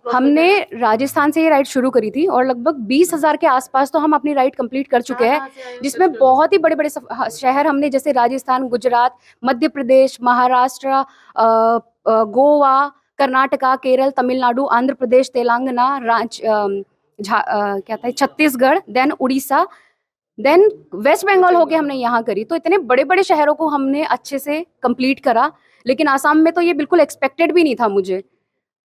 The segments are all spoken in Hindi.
हमने राजस्थान से ये राइड शुरू करी थी और लगभग 20,000 के आसपास तो हम अपनी राइड कंप्लीट कर चुके हैं, जिसमें बहुत ही बड़े बड़े शहर हमने, जैसे राजस्थान, गुजरात, मध्य प्रदेश, महाराष्ट्र, गोवा, कर्नाटका, केरल, तमिलनाडु, आंध्र प्रदेश, तेलंगाना, क्या था, Chhattisgarh, then Orissa, then West Bengal होके हमने यहाँ करी। तो इतने बड़े बड़े शहरों को हमने अच्छे से कंप्लीट करा, लेकिन आसाम में तो ये बिल्कुल एक्सपेक्टेड भी नहीं था मुझे।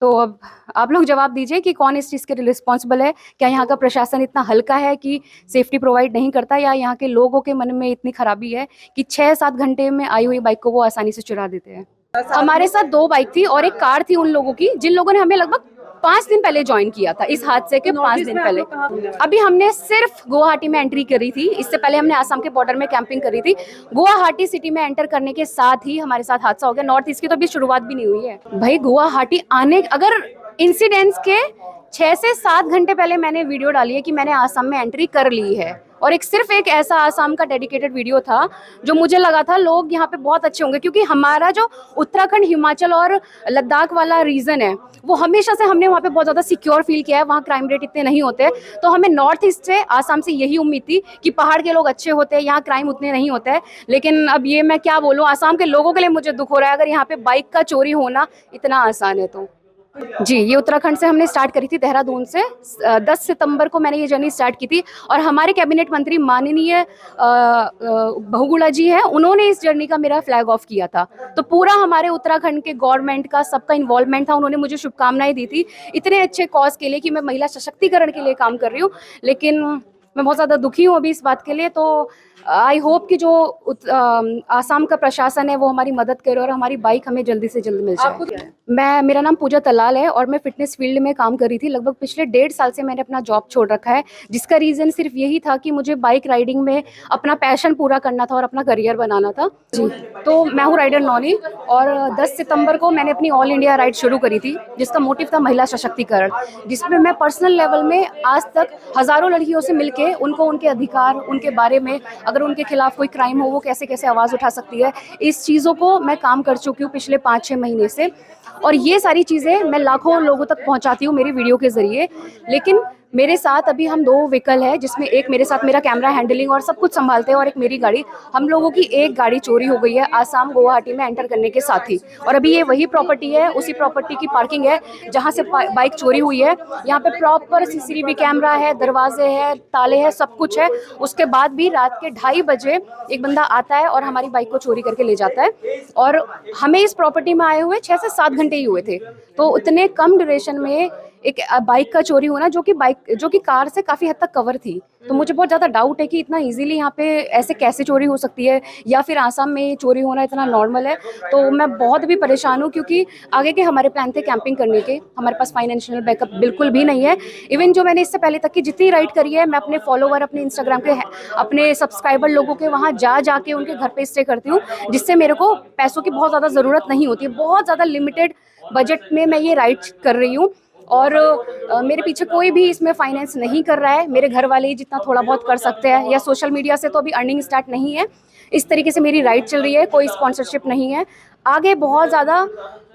तो अब आप लोग जवाब दीजिए कि कौन इस चीज़ के लिए रिस्पॉन्सिबल है। क्या यहाँ का प्रशासन इतना हल्का है कि सेफ्टी प्रोवाइड नहीं करता, या यहाँ के लोगों के मन में इतनी खराबी है कि 6-7 घंटे में आई हुई बाइक को वो आसानी से चुरा देते हैं। हमारे साथ 2 बाइक थी और एक कार थी उन लोगों की, जिन लोगों ने हमें लगभग 5 दिन पहले ज्वाइन किया था, इस हादसे के 5 दिन पहले। अभी हमने सिर्फ गुवाहाटी में एंट्री करी थी, इससे पहले हमने आसाम के बॉर्डर में कैंपिंग करी थी। गुवाहाटी सिटी में एंटर करने के साथ ही हमारे साथ हादसा हो गया। नॉर्थ ईस्ट की तो अभी शुरुआत भी नहीं हुई है भाई। गुवाहाटी आने, अगर इंसिडेंट्स के 6 से 7 घंटे पहले मैंने वीडियो डाली है कि मैंने आसाम में एंट्री कर ली है, और सिर्फ एक ऐसा आसाम का डेडिकेटेड वीडियो था जो मुझे लगा था लोग यहाँ पे बहुत अच्छे होंगे, क्योंकि हमारा जो उत्तराखंड, हिमाचल और लद्दाख वाला रीजन है, वो हमेशा से हमने वहाँ पे बहुत ज़्यादा सिक्योर फील किया है। वहाँ क्राइम रेट इतने नहीं होते, तो हमें नॉर्थ ईस्ट से, आसाम से यही उम्मीद थी कि पहाड़ के लोग अच्छे होते हैं, यहाँ क्राइम उतने नहीं होते हैं। लेकिन अब ये मैं क्या बोलूँ, आसाम के लोगों के लिए मुझे दुख हो रहा है अगर यहाँ पे बाइक का चोरी होना इतना आसान है तो। जी, ये उत्तराखंड से हमने स्टार्ट करी थी, देहरादून से। 10 सितंबर को मैंने ये जर्नी स्टार्ट की थी, और हमारे कैबिनेट मंत्री माननीय बहुगुणा जी हैं, उन्होंने इस जर्नी का मेरा फ्लैग ऑफ किया था। तो पूरा हमारे उत्तराखंड के गवर्नमेंट का, सबका इन्वॉल्वमेंट था। उन्होंने मुझे शुभकामनाएं दी थी इतने अच्छे कॉज के लिए कि मैं महिला सशक्तिकरण के लिए काम कर रही हूँ। लेकिन मैं बहुत ज़्यादा दुखी हूँ अभी इस बात के लिए। तो आई होप कि जो आसाम का प्रशासन है वो हमारी मदद करे और हमारी बाइक हमें जल्दी से जल्द मिल जाए। मेरा नाम पूजा तलाल है और मैं फिटनेस फील्ड में काम कर रही थी। लगभग पिछले 1.5 साल से मैंने अपना जॉब छोड़ रखा है, जिसका रीज़न सिर्फ यही था कि मुझे बाइक राइडिंग में अपना पैशन पूरा करना था और अपना करियर बनाना था। जी, तो मैं हूँ राइडर नौनी, और 10 सितंबर को मैंने अपनी ऑल इंडिया राइड शुरू करी थी, जिसका मोटिव था महिला सशक्तिकरण, जिसमें मैं पर्सनल लेवल में आज तक हज़ारों लड़कियों से मिलके उनको उनके अधिकार, उनके बारे में, अगर उनके खिलाफ कोई क्राइम हो वो कैसे कैसे आवाज़ उठा सकती है, इस चीज़ों को मैं काम कर चुकी हूँ पिछले 5-6 महीने से। और ये सारी चीज़ें मैं लाखों लोगों तक पहुंचाती हूँ मेरी वीडियो के ज़रिए। लेकिन मेरे साथ अभी हम 2 व्हीकल है, जिसमें एक मेरे साथ मेरा कैमरा हैंडलिंग और सब कुछ संभालते हैं, और एक मेरी गाड़ी। हम लोगों की एक गाड़ी चोरी हो गई है आसाम गुवाहाटी में एंटर करने के साथ ही, और अभी ये वही प्रॉपर्टी है, उसी प्रॉपर्टी की पार्किंग है जहाँ से बाइक चोरी हुई है। यहाँ पे प्रॉपर CCTV कैमरा है, दरवाजे हैं, ताले हैं, सब कुछ है। उसके बाद भी रात के 2:30 बजे एक बंदा आता है और हमारी बाइक को चोरी करके ले जाता है, और हमें इस प्रॉपर्टी में आए हुए 6 से 7 घंटे ही हुए थे। तो उतने कम ड्यूरेशन में एक बाइक का चोरी होना, जो कि कार से काफ़ी हद तक कवर थी। तो मुझे बहुत ज़्यादा डाउट है कि इतना इजीली यहाँ पे ऐसे कैसे चोरी हो सकती है, या फिर आसाम में चोरी होना इतना नॉर्मल है। तो मैं बहुत भी परेशान हूँ, क्योंकि आगे के हमारे प्लान थे कैंपिंग करने के, हमारे पास फाइनेंशियल बैकअप बिल्कुल भी नहीं है। इवन जो मैंने इससे पहले तक की जितनी राइड करी है, मैं अपने फॉलोवर, अपने इंस्टाग्राम के, अपने सब्सक्राइबर लोगों के वहाँ जाके उनके घर पे स्टे करती हूँ, जिससे मेरे को पैसों की बहुत ज़्यादा ज़रूरत नहीं होती है। बहुत ज़्यादा लिमिटेड बजट में मैं ये राइड कर रही हूँ, और मेरे पीछे कोई भी इसमें फाइनेंस नहीं कर रहा है। मेरे घर वाले ही जितना थोड़ा बहुत कर सकते हैं, या सोशल मीडिया से तो अभी अर्निंग स्टार्ट नहीं है। इस तरीके से मेरी राइड चल रही है, कोई स्पॉन्सरशिप नहीं है। आगे बहुत ज़्यादा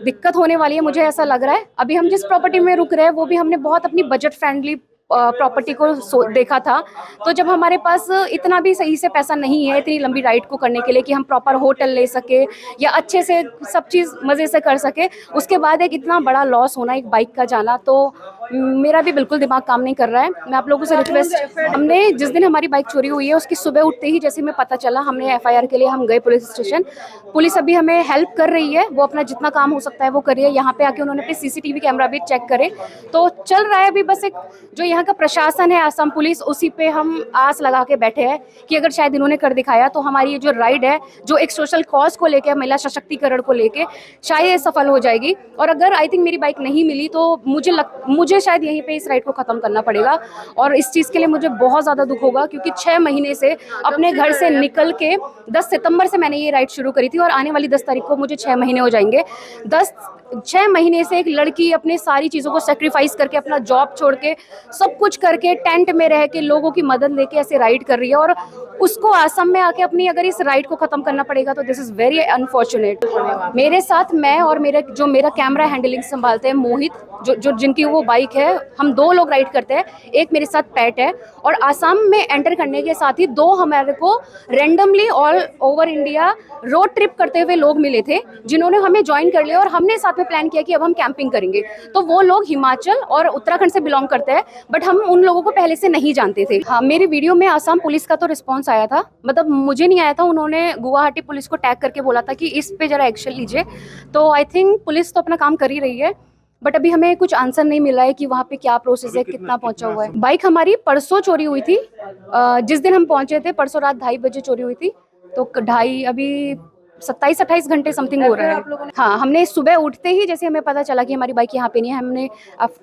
दिक्कत होने वाली है, मुझे ऐसा लग रहा है। अभी हम जिस प्रॉपर्टी में रुक रहे हैं वो भी हमने बहुत अपनी बजट फ्रेंडली प्रॉपर्टी को देखा था। तो जब हमारे पास इतना भी सही से पैसा नहीं है इतनी लंबी राइड को करने के लिए कि हम प्रॉपर होटल ले सके या अच्छे से सब चीज़ मज़े से कर सके, उसके बाद एक इतना बड़ा लॉस होना, एक बाइक का जाना, तो मेरा भी बिल्कुल दिमाग काम नहीं कर रहा है। मैं आप लोगों से रिक्वेस्ट, हमने जिस दिन हमारी बाइक चोरी हुई है उसकी सुबह उठते ही जैसे हमें पता चला, हमने FIR के लिए हम गए पुलिस स्टेशन। पुलिस अभी हमें हेल्प कर रही है, वो अपना जितना काम हो सकता है वो कर रही है। यहाँ पे आके उन्होंने अपने CCTV कैमरा भी चेक करे, तो चल रहा है अभी। बस एक जो यहाँ का प्रशासन है, असम पुलिस, उसी पे हम आस लगा के बैठे हैं कि अगर शायद इन्होंने कर दिखाया तो हमारी ये जो राइड है, जो एक सोशल कॉज को लेके, महिला सशक्तिकरण को लेके, शायद सफल हो जाएगी। और अगर आई थिंक मेरी बाइक नहीं मिली तो मुझे शायद यहीं पे इस राइड को ख़त्म करना पड़ेगा, और इस चीज़ के लिए मुझे बहुत ज़्यादा दुख होगा, क्योंकि 6 महीने से अपने घर से निकल के 10 सितंबर से मैंने ये राइड शुरू करी थी, और आने वाली 10 तारीख को मुझे 6 महीने हो जाएंगे। 10 6 महीने से एक लड़की अपने सारी चीज़ों को सेक्रीफाइस करके, अपना जॉब छोड़ के, सब कुछ करके, टेंट में रह के, लोगों की मदद लेके ऐसे राइड कर रही है, और उसको असम में आके अपनी अगर इस राइड को ख़त्म करना पड़ेगा तो दिस इज़ वेरी अनफॉर्चुनेट। मेरे साथ मैं और मेरा कैमरा हैंडलिंग संभालते हैं मोहित, जो जिनकी वो बाइक है, हम 2 लोग राइड करते हैं, एक मेरे साथ पैट है। और आसाम में एंटर करने के साथ ही 2 हमारे को randomly all over India road trip करते हुए लोग मिले थे, जिन्होंने हमें ज्वाइन कर लिया, और हमने साथ में प्लान किया कि अब हम कैंपिंग करेंगे। तो वो लोग हिमाचल और उत्तराखंड से बिलोंग करते हैं, बट हम उन लोगों को पहले से नहीं जानते थे। हाँ, मेरी वीडियो में आसाम पुलिस का तो रिस्पॉन्स आया था, मतलब मुझे नहीं आया था, उन्होंने गुवाहाटी पुलिस को टैग करके बोला था कि इस पे जरा एक्शन लीजिए। तो आई थिंक पुलिस तो अपना काम कर ही रही है, बट अभी हमें कुछ आंसर नहीं मिला है कि वहाँ पे क्या प्रोसेस है, कितना पहुंचा हुआ है। बाइक हमारी परसों चोरी हुई थी, जिस दिन हम पहुंचे थे परसों रात 2:30 बजे चोरी हुई थी। तो अभी 27-28 घंटे समथिंग हो रहा है। हाँ, हमने सुबह उठते ही जैसे हमें पता चला कि हमारी बाइक यहाँ पे नहीं है, हमने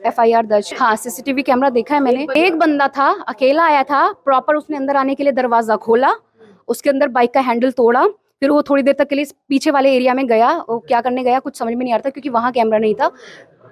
FIR दर्ज। हाँ, CCTV कैमरा देखा है मैंने। एक बंदा था, अकेला आया था प्रॉपर, उसने अंदर आने के लिए दरवाजा खोला, उसके अंदर बाइक का हैंडल तोड़ा, फिर वो थोड़ी देर तक के लिए पीछे वाले एरिया में गया। वो क्या करने गया कुछ समझ में नहीं आ रहा था, क्योंकि वहाँ कैमरा नहीं था।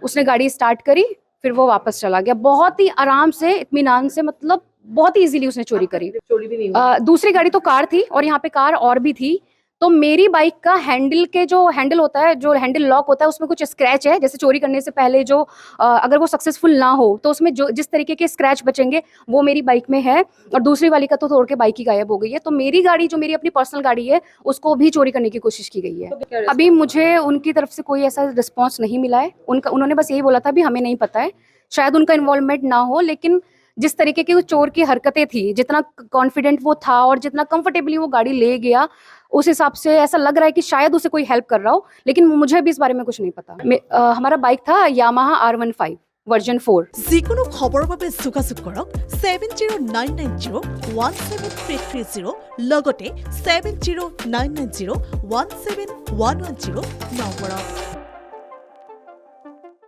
उसने गाड़ी स्टार्ट करी, फिर वो वापस चला गया, बहुत ही आराम से, इत्मीनान से, मतलब बहुत ही इजीली उसने चोरी करी। चोरी भी नहीं हुई। दूसरी गाड़ी तो कार थी, और यहाँ पे कार और भी थी। तो मेरी बाइक का हैंडल के जो हैंडल होता है, जो हैंडल लॉक होता है, उसमें कुछ स्क्रैच है, जैसे चोरी करने से पहले जो अगर वो सक्सेसफुल ना हो तो उसमें जो जिस तरीके के स्क्रैच बचेंगे वो मेरी बाइक में है। और दूसरी वाली का तो तोड़ के बाइक ही गायब हो गई है। तो मेरी गाड़ी, जो मेरी अपनी पर्सनल गाड़ी है, उसको भी चोरी करने की कोशिश की गई है। अभी मुझे उनकी तरफ से कोई ऐसा रिस्पॉन्स नहीं मिला है। उन्होंने बस यही बोला था भी हमें नहीं पता है, शायद उनका इन्वॉल्वमेंट ना हो, लेकिन जिस तरीके की वो चोर की हरकतें थी, जितना कॉन्फिडेंट वो था और जितना कंफर्टेबली वो गाड़ी ले गया, उस हिसाब से ऐसा लग रहा है कि शायद उसे कोई हेल्प कर रहा हो, लेकिन मुझे भी इस बारे में कुछ नहीं पता। हमारा बाइक था यामाहा R15 वर्जन 4। যিকোনো খবৰৰ বাবে যোগাযোগ কৰক 7099017330 লগতে 7099017110 নম্বৰত।